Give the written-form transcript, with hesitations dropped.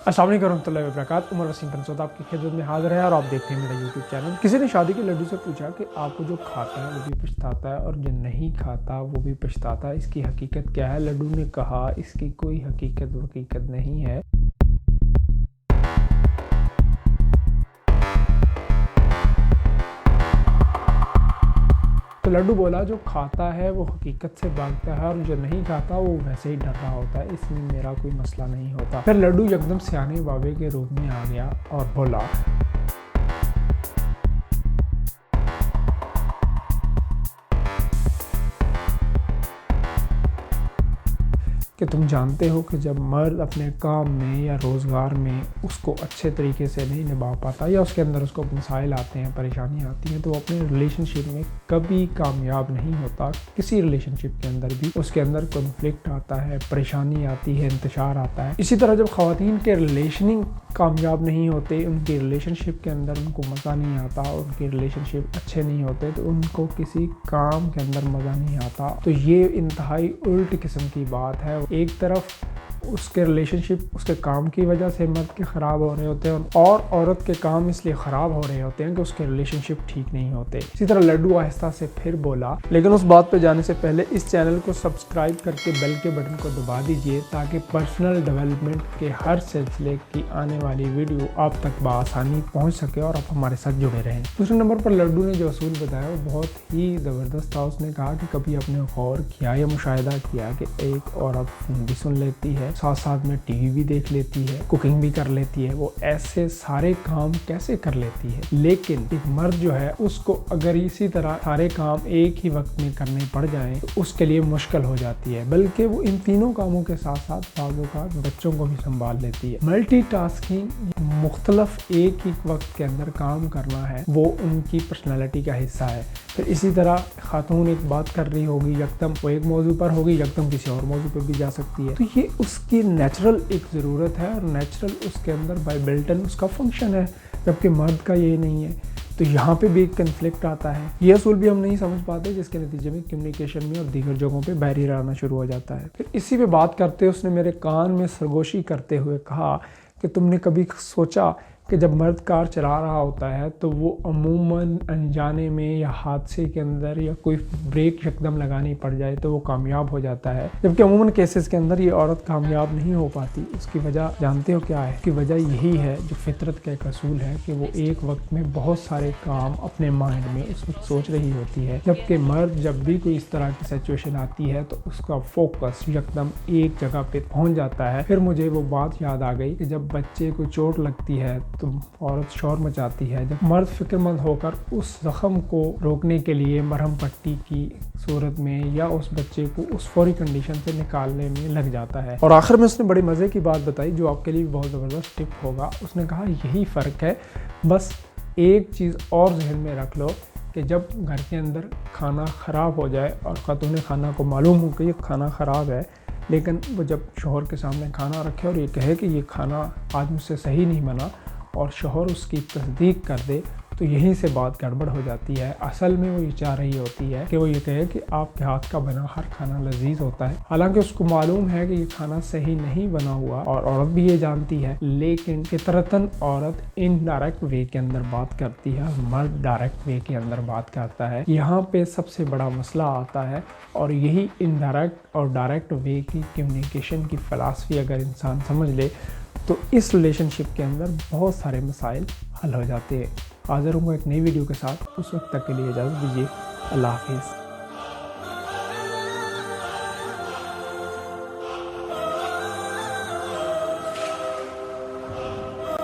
अस्सलाम वालेकुम रहमतुल्लाहि व बरकातहू। उमर वसीम पंसोद आपकी खिदमत में हाजिर है और आप देखते हैं मेरा यूट्यूब चैनल। किसी ने शादी के लड्डू से पूछा कि आपको जो खाता है वो भी पछताता है और जो नहीं खाता वो भी पछताता है, इसकी हकीकत क्या है? लड्डू ने कहा इसकी कोई हकीकत नहीं है। तो लड्डू बोला जो खाता है वो हकीकत से भागता है और जो नहीं खाता वो वैसे ही डर रहा होता है, इसमें मेरा कोई मसला नहीं होता। फिर लड्डू एकदम सियाने बाबे के रूप में आ गया और बोला कि तुम जानते हो कि जब मर्द अपने काम में या रोज़गार में उसको अच्छे तरीके से नहीं निभा पाता या उसके अंदर उसको मसाइल आते हैं, परेशानियाँ आती हैं, तो वो अपने रिलेशनशिप में कभी कामयाब नहीं होता। किसी रिलेशनशिप के अंदर भी उसके अंदर कॉन्फ्लिक्ट आता है, परेशानी आती है, इंतशार आता है। इसी तरह जब ख़वातीन के रिलेशनिंग कामयाब नहीं होते, उनके रिलेशनशिप के अंदर उनको मज़ा नहीं आता, उनके रिलेशनशिप अच्छे नहीं होते, तो उनको किसी काम के अंदर मज़ा नहीं आता। तो ये इंतहाई उल्ट किस्म की बात है। एक तरफ उसके रिलेशनशिप उसके काम की वजह से मर्द के ख़राब हो रहे होते हैं और औरत के काम इसलिए ख़राब हो रहे होते हैं कि उसके रिलेशनशिप ठीक नहीं होते। इसी तरह लड्डू आहिस्ता से फिर बोला, लेकिन उस बात पे जाने से पहले इस चैनल को सब्सक्राइब करके बेल के बटन को दबा दीजिए ताकि पर्सनल डेवलपमेंट के हर सिलसिले की आने वाली वीडियो आप तक बआसानी पहुँच सके और आप हमारे साथ जुड़े रहें। दूसरे नंबर पर लड्डू ने जो असूल बताया वो बहुत ही ज़बरदस्त था। उसने कहा कि कभी अपने गौर किया या मुशाहिदा किया कि एक औरत फ़ोन भी सुन लेती है, साथ साथ में टीवी भी देख लेती है, कुकिंग भी कर लेती है, वो ऐसे सारे काम कैसे कर लेती है? लेकिन एक मर्द जो है उसको अगर इसी तरह सारे काम एक ही वक्त में करने पड़ जाएं तो उसके लिए मुश्किल हो जाती है, बल्कि वो इन तीनों कामों के साथ साथ बाज़ों का बच्चों को भी संभाल लेती है। मल्टीटास्किंग, मुख्तलिफ एक ही वक्त के अंदर काम करना है, वो उनकी पर्सनैलिटी का हिस्सा है। फिर इसी तरह खातून एक बात कर रही होगी, यकदम वो एक मौजू पर होगी, यकदम किसी और मौजू पर भी जा सकती है। तो ये उसकी नेचुरल एक ज़रूरत है और नेचुरल उसके अंदर बाय बिल्टन उसका फंक्शन है, जबकि मर्द का ये नहीं है। तो यहाँ पे भी एक कन्फ्लिक्ट आता है। ये असूल भी हम नहीं समझ पाते, जिसके नतीजे में कम्युनिकेशन में और दीगर जगहों पे बैरियर आना शुरू हो जाता है। फिर इसी पे बात करते उसने मेरे कान में सरगोशी करते हुए कहा कि तुमने कभी सोचा कि जब मर्द कार चला रहा होता है तो वो अमूमन अनजाने में या हादसे के अंदर या कोई ब्रेक यकदम लगानी पड़ जाए तो वो कामयाब हो जाता है, जबकि अमूमन केसेस के अंदर ये औरत कामयाब नहीं हो पाती। उसकी वजह जानते हो क्या है? उसकी वजह यही है जो फितरत का एक असूल है कि वो एक वक्त में बहुत सारे काम अपने माइंड में उस वक्त सोच रही होती है, जबकि मर्द जब भी कोई इस तरह की सिचुएशन आती है तो उसका फोकस यकदम एक जगह पे पहुंच जाता है। फिर मुझे वो बात याद आ गई कि जब बच्चे को चोट लगती है तो औरत शोर मचाती है, जब मर्द फिक्रमंद होकर उस जख्म को रोकने के लिए मरहम पट्टी की सूरत में या उस बच्चे को उस फौरी कंडीशन से निकालने में लग जाता है। और आखिर में उसने बड़ी मज़े की बात बताई जो आपके लिए बहुत ज़बरदस्त टिप होगा। उसने कहा यही फ़र्क है, बस एक चीज़ और जहन में रख लो कि जब घर के अंदर खाना ख़राब हो जाए और ख़ातून खाना को मालूम हो कि ये खाना ख़राब है, लेकिन वो जब शौहर के सामने खाना रखे और ये कहे कि ये खाना आज मुझसे सही नहीं बना और शौहर उसकी तस्दीक कर दे, तो यहीं से बात गड़बड़ हो जाती है। असल में वो ये चाह रही होती है कि वो ये कहे कि आपके हाथ का बना हर खाना लजीज होता है, हालांकि उसको मालूम है कि ये खाना सही नहीं बना हुआ और औरत भी ये जानती है, लेकिन फितरतन औरत इनडायरेक्ट वे के अंदर बात करती है, मर्द डायरेक्ट वे के अंदर बात करता है। यहाँ पे सबसे बड़ा मसला आता है और यही इनडायरेक्ट और डायरेक्ट वे की कम्युनिकेशन की फ़िलासफ़ी अगर इंसान समझ ले तो इस रिलेशनशिप के अंदर बहुत सारे मसाइल हल हो जाते हैं। हाज़िर हूँ एक नई वीडियो के साथ, उस वक्त तक के लिए इजाज़त दीजिए। अल्लाह हाफ़िज़।